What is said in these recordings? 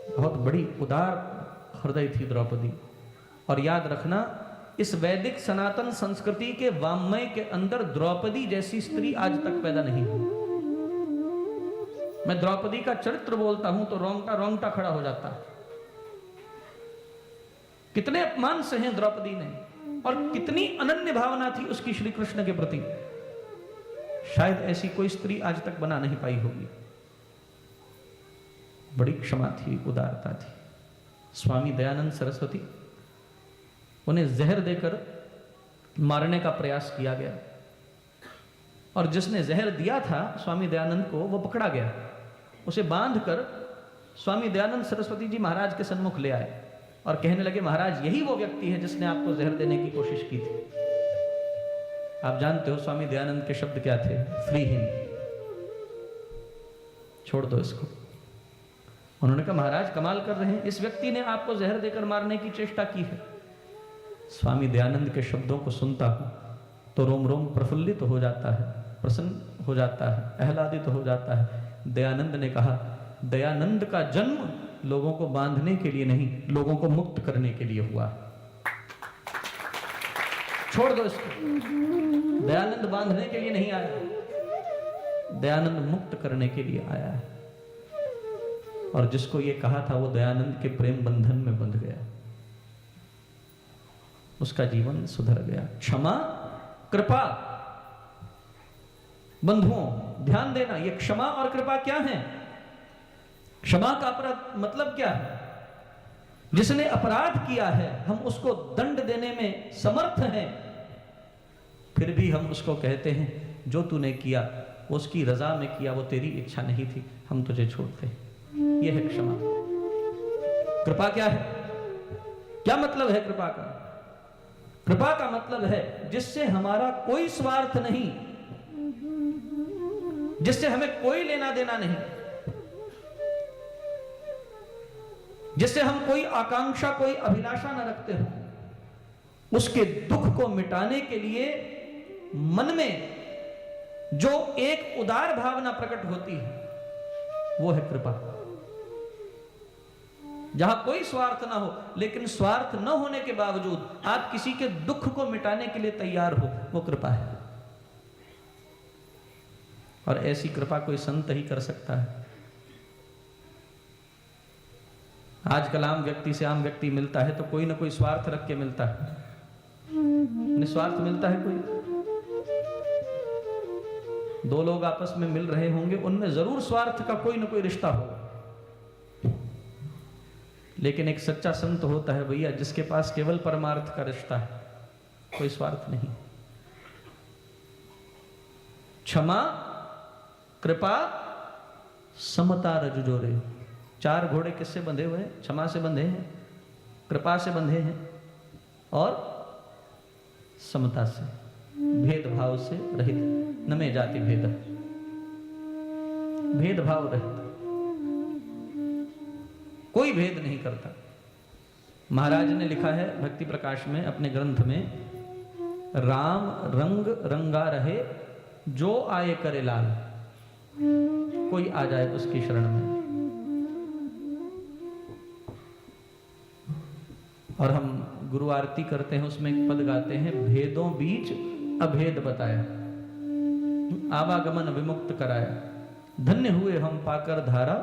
बहुत बड़ी उदार हृदय थी द्रौपदी। और याद रखना, इस वैदिक सनातन संस्कृति के वाङ्मय के अंदर द्रौपदी जैसी स्त्री आज तक पैदा नहीं हुई। मैं द्रौपदी का चरित्र बोलता हूं तो रोंगटा खड़ा हो जाता है। कितने अपमान सहे द्रौपदी ने और कितनी अनन्य भावना थी उसकी श्री कृष्ण के प्रति। शायद ऐसी कोई स्त्री आज तक बना नहीं पाई होगी। बड़ी क्षमा थी, उदारता थी। स्वामी दयानंद सरस्वती, उन्हें जहर देकर मारने का प्रयास किया गया और जिसने जहर दिया था स्वामी दयानंद को, वो पकड़ा गया। उसे बांधकर स्वामी दयानंद सरस्वती जी महाराज के सन्मुख ले आए और कहने लगे, महाराज यही वो व्यक्ति है जिसने आपको जहर देने की कोशिश की थी। आप जानते हो स्वामी दयानंद के शब्द क्या थे? फ्रीहीन, छोड़ दो इसको। उन्होंने कहा, महाराज कमाल कर रहे हैं, इस व्यक्ति ने आपको जहर देकर मारने की चेष्टा की है। स्वामी दयानंद के शब्दों को सुनता हूं तो रोम रोम प्रफुल्लित हो जाता है, प्रसन्न हो जाता है, आह्लादित हो जाता है। दयानंद ने कहा, दयानंद का जन्म लोगों को बांधने के लिए नहीं, लोगों को मुक्त करने के लिए हुआ। छोड़ दो इसको। दयानंद बांधने के लिए नहीं आया, दयानंद मुक्त करने के लिए आया है। और जिसको ये कहा था वो दयानंद के प्रेम बंधन में बंध गया, उसका जीवन सुधर गया। क्षमा, कृपा, बंधुओं ध्यान देना, ये क्षमा और कृपा क्या है? क्षमा का अपराध मतलब क्या है? जिसने अपराध किया है हम उसको दंड देने में समर्थ हैं, फिर भी हम उसको कहते हैं जो तूने किया वो उसकी रजा में किया, वो तेरी इच्छा नहीं थी, हम तुझे छोड़ते हैं। यह है क्षमा। कृपा क्या है? क्या मतलब है कृपा का? कृपा का मतलब है जिससे हमारा कोई स्वार्थ नहीं, जिससे हमें कोई लेना देना नहीं, जिससे हम कोई आकांक्षा, कोई अभिलाषा न रखते हो, उसके दुख को मिटाने के लिए मन में जो एक उदार भावना प्रकट होती है वो है कृपा। जहां कोई स्वार्थ ना हो, लेकिन स्वार्थ न होने के बावजूद आप किसी के दुख को मिटाने के लिए तैयार हो, वो कृपा है। और ऐसी कृपा कोई संत ही कर सकता है। आजकल आम व्यक्ति से आम व्यक्ति मिलता है तो कोई ना कोई स्वार्थ रख के मिलता है। निस्वार्थ मिलता है कोई? दो लोग आपस में मिल रहे होंगे, उनमें जरूर स्वार्थ का कोई ना कोई रिश्ता होगा, लेकिन एक सच्चा संत होता है भैया जिसके पास केवल परमार्थ का रिश्ता है, कोई स्वार्थ नहीं। क्षमा, कृपा, समता रज जोरे। चार घोड़े किससे बंधे हुए हैं? क्षमा से बंधे हैं, कृपा से बंधे हैं और समता से, भेदभाव से रहित। न में जाति भेद, भेदभाव रहित, कोई भेद नहीं करता। महाराज ने लिखा है भक्ति प्रकाश में अपने ग्रंथ में, राम रंग रंगा रहे जो आए करे लाल। कोई आ जाए उसकी शरण में। और हम गुरु आरती करते हैं, उसमें एक पद गाते हैं, भेदों बीच अभेद बताया, आवागमन विमुक्त कराया, धन्य हुए हम पाकर धारा,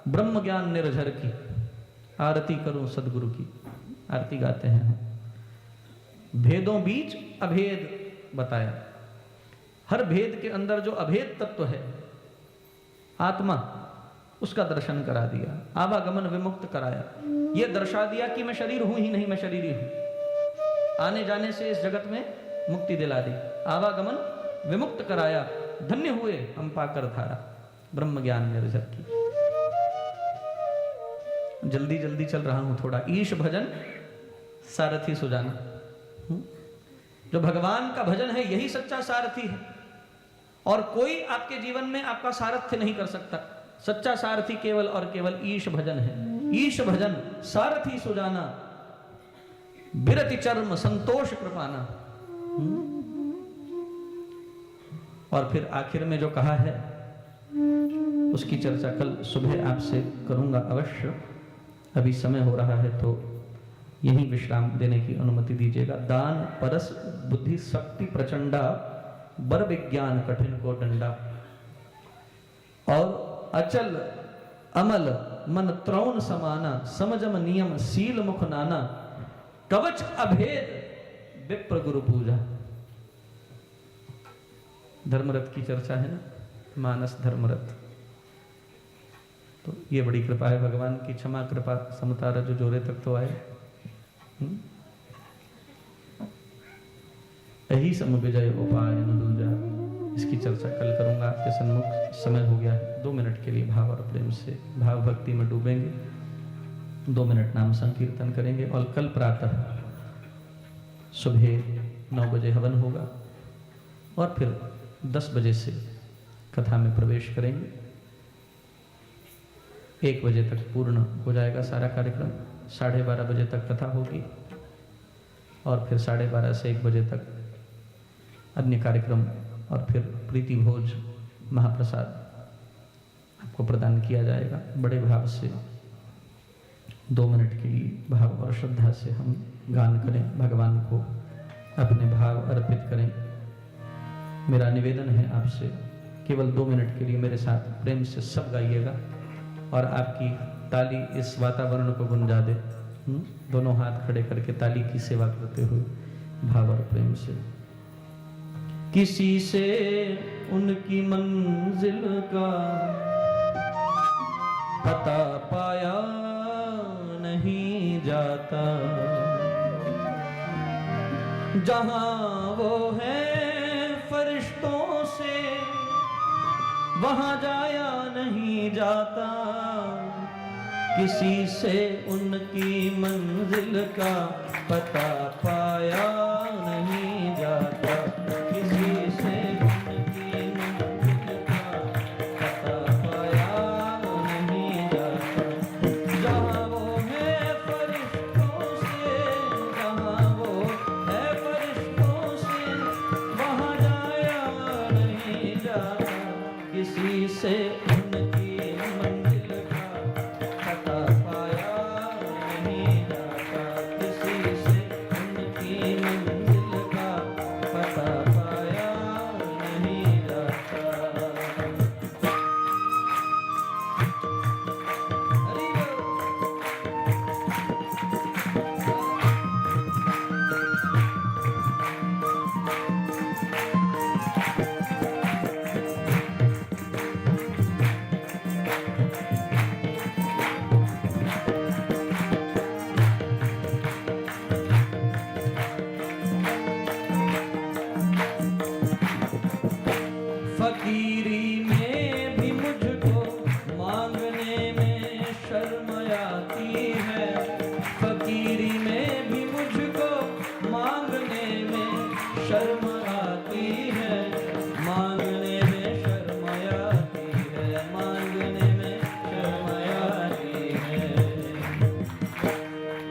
ब्रह्म ज्ञान निर्झर की, आरती करूं सदगुरु की। आरती गाते हैं हम। भेदों बीच अभेद बताया, हर भेद के अंदर जो अभेद तत्व है आत्मा, उसका दर्शन करा दिया, आवागमन विमुक्त कराया। यह दर्शा दिया कि मैं शरीर हूं ही नहीं, मैं शरीरी हूं। आने जाने से इस जगत में मुक्ति दिला दी, आवागमन विमुक्त कराया, धन्य हुए हम पाकर धारा, ब्रह्म ज्ञान निर्झर की। जल्दी जल्दी चल रहा हूं थोड़ा। ईश भजन सारथी सुजाना। जो भगवान का भजन है यही सच्चा सारथी है, और कोई आपके जीवन में आपका सारथ्य नहीं कर सकता। सच्चा सारथी केवल और केवल ईश भजन है। ईश भजन सारथी सुजाना, बिरति चर्म संतोष कृपाना। और फिर आखिर में जो कहा है उसकी चर्चा कल सुबह आपसे करूंगा अवश्य। अभी समय हो रहा है तो यही विश्राम देने की अनुमति दीजिएगा। दान परस बुद्धि शक्ति प्रचंडा, बर विज्ञान कठिन को डंडा। और अचल अमल मन त्रौन समाना, समझम नियम सील मुख नाना, कवच अभेद विप्र गुरु पूजा। धर्मरथ की चर्चा है ना, मानस धर्मरथ। तो ये बड़ी कृपा है भगवान की, क्षमा कृपा समता रज जोरे तक तो आए। यही सम विजय उपाय न दूजा। इसकी चर्चा कल करूंगा आपके सन्मुख। समय हो गया है, 2 मिनट के लिए भाव और प्रेम से भाव भक्ति में डूबेंगे, 2 मिनट नाम संकीर्तन करेंगे और कल प्रातः सुबह 9 बजे हवन होगा और फिर 10 बजे से कथा में प्रवेश करेंगे। 1 बजे तक पूर्ण हो जाएगा सारा कार्यक्रम। 12:30 बजे तक कथा होगी और फिर 12:30 से 1 बजे तक अन्य कार्यक्रम और फिर प्रीति भोज महाप्रसाद आपको प्रदान किया जाएगा। बड़े भाव से 2 मिनट के लिए भाव और श्रद्धा से हम गान करें, भगवान को अपने भाव अर्पित करें। मेरा निवेदन है आपसे, केवल 2 मिनट के लिए मेरे साथ प्रेम से सब गाइएगा और आपकी ताली इस वातावरण को गुंजा दे। दोनों हाथ खड़े करके ताली की सेवा करते हुए भाव और प्रेम से। किसी से उनकी मंजिल का पता पाया नहीं जाता, जहां वो है फरिश्तों से वहां जाया नहीं जाता। किसी से उनकी मंजिल का पता पाया नहीं जाता, किसी से उनकी मंजिल का पता पाया नहीं जाता। जहाँ वो है फरिश्तों से, जहाँ वो है फरिश्तों से वहाँ जाया नहीं जाता। किसी से उनकी मंजिल का पता पाया नहीं जाता, किसी से उनकी मंजिल का पता पाया नहीं जाता। हरि फकीरी में भी मुझको मांगने में शर्म आती है, फकीरी में भी मुझको मांगने में शर्म आती है, मांगने में शर्म आती है, मांगने में शर्म आती है।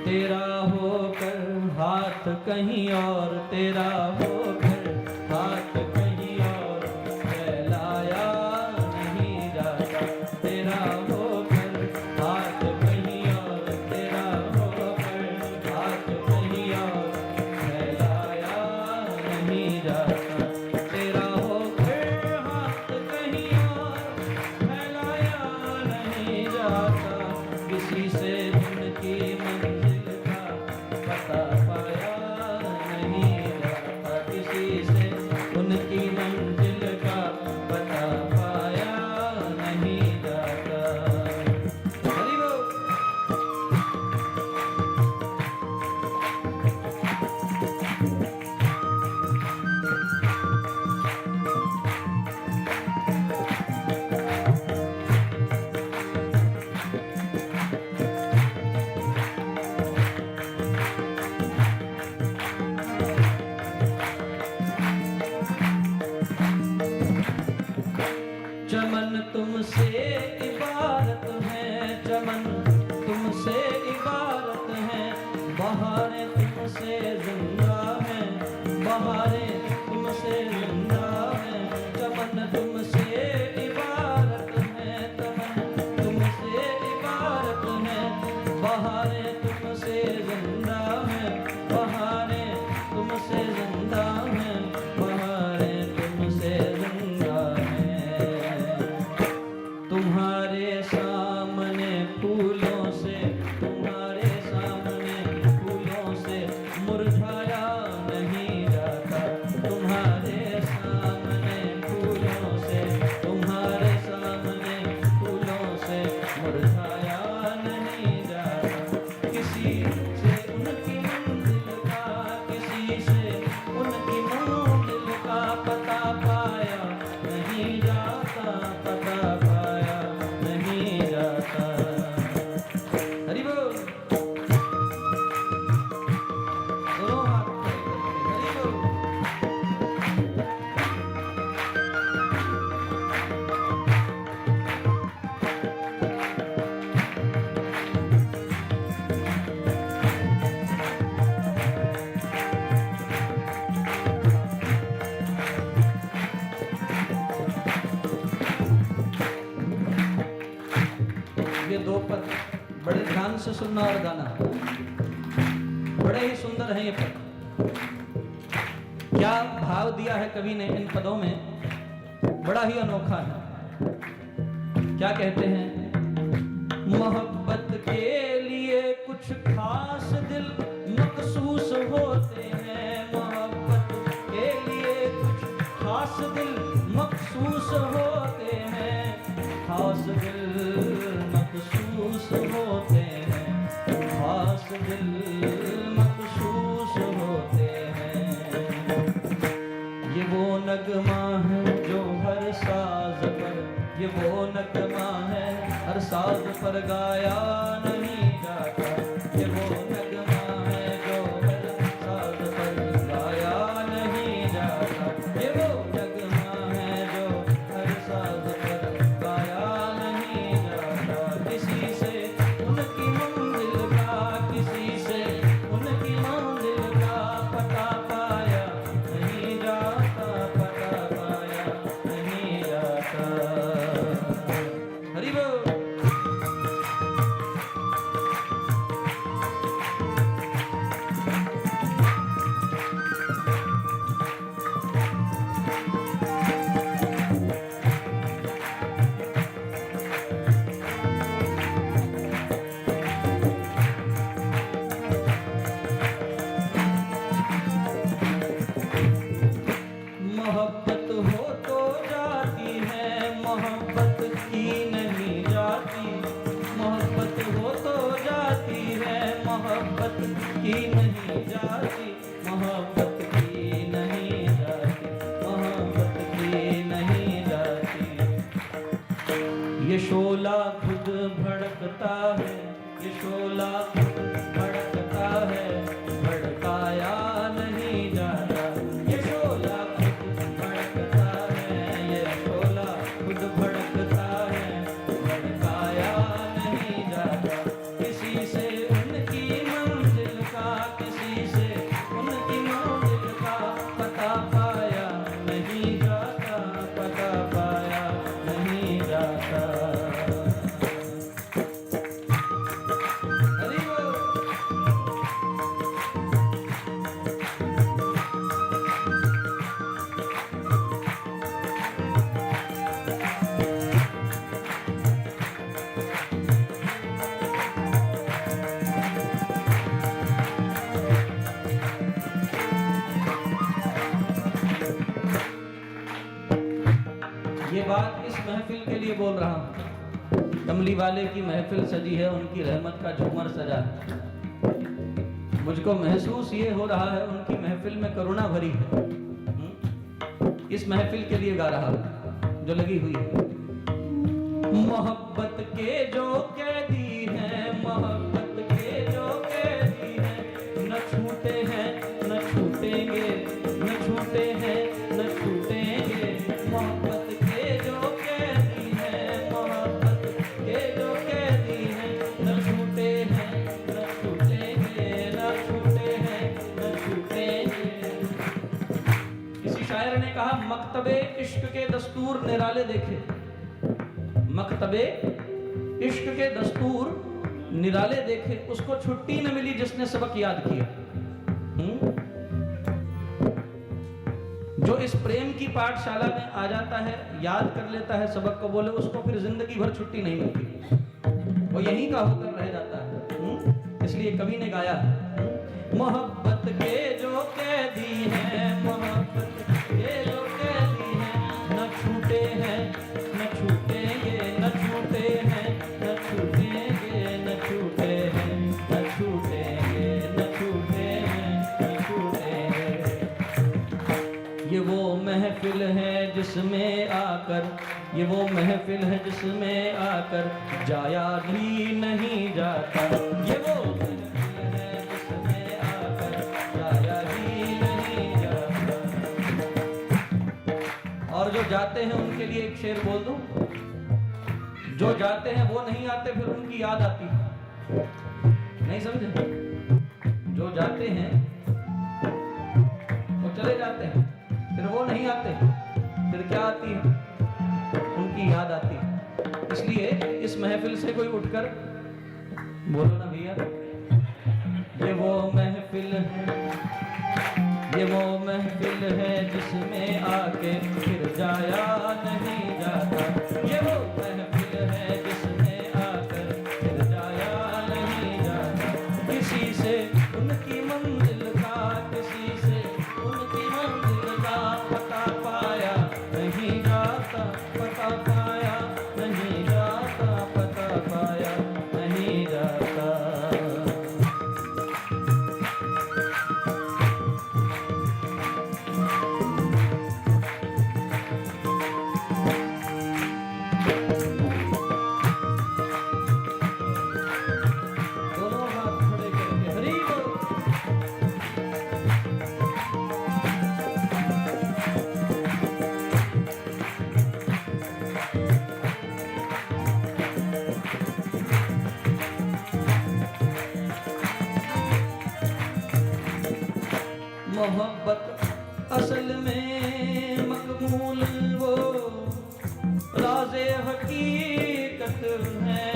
तेरा होकर हाथ कहीं और, तेरा होकर हाथ कहीं और फैलाया नहीं जाता। तेरा होकर हाथ कहीं और, तेरा होकर हाथ कहीं और फैलाया नहीं जाता। तेरा होकर हाथ कहीं और फैलाया नहीं जाता। किसी से उनकी मंजिल का पता पाया नहीं जाता, किसी से उनकी मंजिल का पता पाया नहीं जाता। हरि बोल। चमन तुमसे इबारत है, चमन तुमसे इबारत है, बहारें तुमसे जिंदा है, बहारें तुमसे जिंदा है। चमन तुमसे इबारत है, चमन तुमसे इबारत है, बहारें तुमसे जिंदा हैं, बहारें तुमसे जिंदा हैं, बहारें तुमसे जिंदा हैं। तुम्हारे सामने फूलों से, तुम्हारे सामने फूलों से मुरझाया नहीं जाता। तुम्हारे सामने फूलों से, तुम्हारे सामने फूलों से मुरझाया नहीं जाता। किसी से उनकी मंजिल का, किसी से उनकी मंजिल का पता पाया नहीं जाता, पता पाया नहीं जाता। हरि बोल। दोनों हाथ खड़े करके हरि बोल। ये दो पद बड़े ध्यान से सुनना और गाना, बड़े ही सुंदर हैं ये पद। क्या भाव दिया है कवि ने इन पदों में, बड़ा ही अनोखा है। क्या कहते हैं? मोहब्बत के लिए कुछ खास दिल मखसूस होते हैं, मोहब्बत के लिए कुछ खास दिल मखसूस होते हैं, खास दिल मखसूस होते हैं, खास दिल मखसूस होते हैं। ये वो नगमा है जो हर साज पर, ये वो नगमा है हर साज पर गाया नहीं जाता। ये वो नगमा है जो हर साज पर गाया नहीं जाता। ये वो नगमा है जो हर साज पर गाया नहीं जाता। किसी से उनकी मंजिल का, किसी से उनकी मंजिल का पता पाया नहीं जाता, पता पाया नहीं जाता। हरि बोल। मोहब्बत हो तो जाती है, मोहब्बत की नहीं जाती। मोहब्बत हो तो जाती है, मोहब्बत की नहीं जाती। मोहब्बत की नहीं जाती, मोहब्बत की नहीं जाती। ये शोला खुद भड़कता है, ये शोला खुद भड़कता है, भड़काया नहीं जाता। ये शोला खुद भड़कता है, ये शोला खुद भड़कता है, भड़काया नहीं जाता। किसी से उनकी मंजिल का, किसी से उनकी मंजिल का पता पाया नहीं जाता, पता पाया नहीं जाता। हरि बोल। ये बात इस महफिल के लिए बोल रहा हूं। कमली वाले की महफिल सजी है, उनकी रहमत का झूमर सजा है। मुझको महसूस ये हो रहा है उनकी महफिल में करुणा भरी है। इस महफिल के लिए गा रहा हूं जो लगी हुई है। मोहब्बत के जो कैदी हैं, मोहब्बत के जो कैदी हैं, न छूटे हैं न छूटेंगे, न छूटे हैं न छूटेंगे। मोहब्बत के जो कैदी हैं, मोहब्बत के जो कैदी हैं, न छूटे हैं न छूटेंगे, न छूटे हैं न छूटेंगे। किसी शायर ने कहा, मकतबे इश्क के दस्तूर निराले देखे, मकतबे इश्क के दस्तूर निराले देखे, उसको छुट्टी न मिली जिसने सबक याद किया। जो इस प्रेम की पाठशाला में आ जाता है, याद कर लेता है सबक को, बोले उसको फिर जिंदगी भर छुट्टी नहीं मिलती, वो यहीं का होकर रह जाता है। इसलिए कवि ने गाया, मोहब्बत के जो कैदी हैं, मोहब्बत के जो कैदी हैं, न छूटे हैं न छूटेंगे, न छूटे हैं न छूटेंगे, न छूटे हैं न छूटेंगे, न छूटे हैं न छूटेंगे। ये वो महफिल है जिसमें आकर, ये वो महफिल है जिसमें आकर जाया भी नहीं जाता, ये वो महफिल है जिसमें आकर जाया भी नहीं जाता। और जो जाते हैं उनके लिए एक शेर बोल दूं, जो जाते हैं वो नहीं आते, फिर उनकी याद आती है, नहीं समझे? जो जाते हैं वो चले जाते हैं, फिर वो नहीं आते, फिर क्या आती है? उनकी याद आती है। इसलिए इस महफिल से कोई उठकर बोलो ना भैया, ये वो महफिल है, ये वो महफिल है जिसमें आके फिर जाया नहीं जाता, ये वो महफिल है जिसमें आकर फिर जाया नहीं जाता। किसी से उनकी मंजिल का, किसी से उनकी मंजिल का पता पाया नहीं जाता, पता पाया नहीं जाता, पता पाया नहीं जाता। दोनों हाथ खड़े करके हरि बोल। मोहब्बत असल में मकबूल वो राज़े हकीकत है,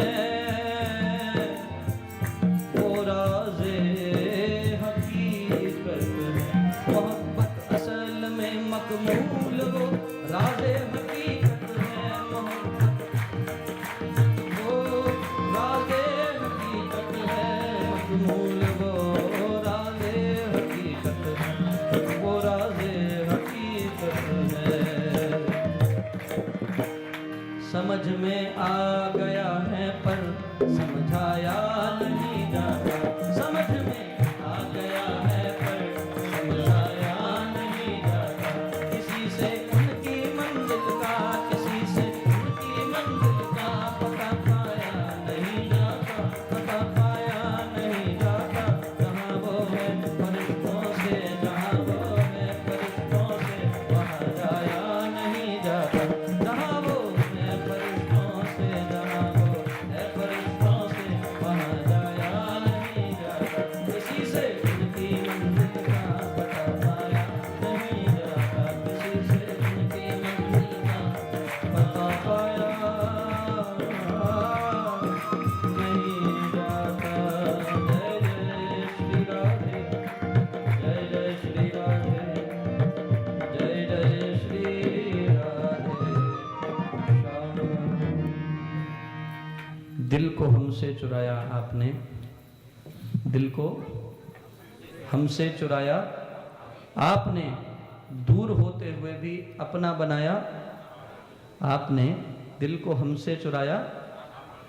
वो राज़े हकीकत है। मोहब्बत असल में मकबूल वो राज़े हकीकत है, मोहब्बत वो राज़े हकीकत है, मकबूल वो राज़े हकीकत है, वो राज़े हकीकत है। समझ में आ गया है पर समझाया नहीं जाता, समझ में आ गया है पर समझाया नहीं जाता। किसी से उनकी मंजिल का, किसी से उनकी मंजिल का पता पाया नहीं जाता, पता पाया नहीं जाता। जहाँ वो है फरिश्तों से, जहाँ वो है फरिश्तों से वहाँ जाया नहीं जाता, जहाँ वो है फरिश्तों से, जहाँ वो है फरिश्तों से वहाँ जाया नहीं जाता। किसी से उनकी मंजिल का पता पाया नहीं जाता, किसी से उनकी मंजिल का पता पाया नहीं जाता। जय जय श्री राधे, जय जय श्री राधे, जय जय श्री राधे श्याम। दिल को हमसे चुराया आपने, दिल को हमसे चुराया आपने, दूर होते हुए भी अपना बनाया आपने। दिल को हमसे चुराया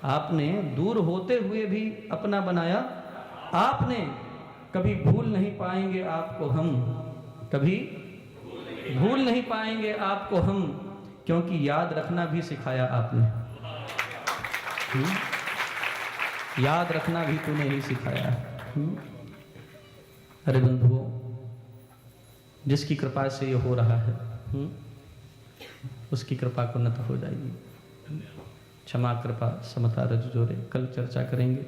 आपने, दूर होते हुए भी अपना बनाया आपने। कभी भूल नहीं पाएंगे आपको हम, कभी भूल नहीं पाएंगे आपको हम, क्योंकि याद रखना भी सिखाया आपने। याद रखना भी तूने ही सिखाया। अरे बंधुओं, जिसकी कृपा से ये हो रहा है, उसकी कृपा को नत हो जाएगी। क्षमा कृपा समता रज जोरे, कल चर्चा करेंगे।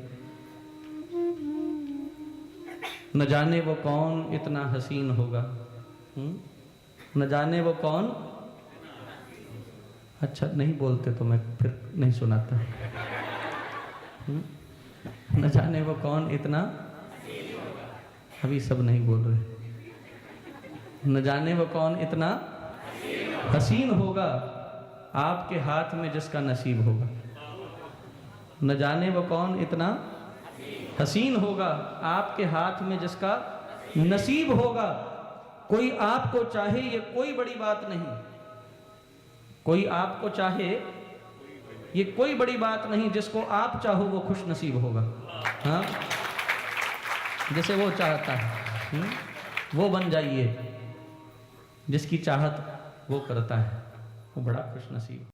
न जाने वो कौन इतना हसीन होगा, न जाने वो कौन। अच्छा नहीं बोलते तो मैं फिर नहीं सुनाता। न जाने वो कौन इतना, अभी सब नहीं बोल रहे, न जाने वो कौन इतना हसीन होगा, आपके हाथ में जिसका नसीब होगा। न जाने वो कौन इतना हसीन होगा, आपके हाथ में जिसका नसीब होगा। कोई आपको चाहे ये कोई बड़ी बात नहीं, कोई आपको चाहे ये कोई बड़ी बात नहीं, जिसको आप चाहो वो खुश नसीब होगा। हाँ, जैसे वो चाहता है वो बन जाइए, जिसकी चाहत वो करता है, वो बड़ा खुश नसीब।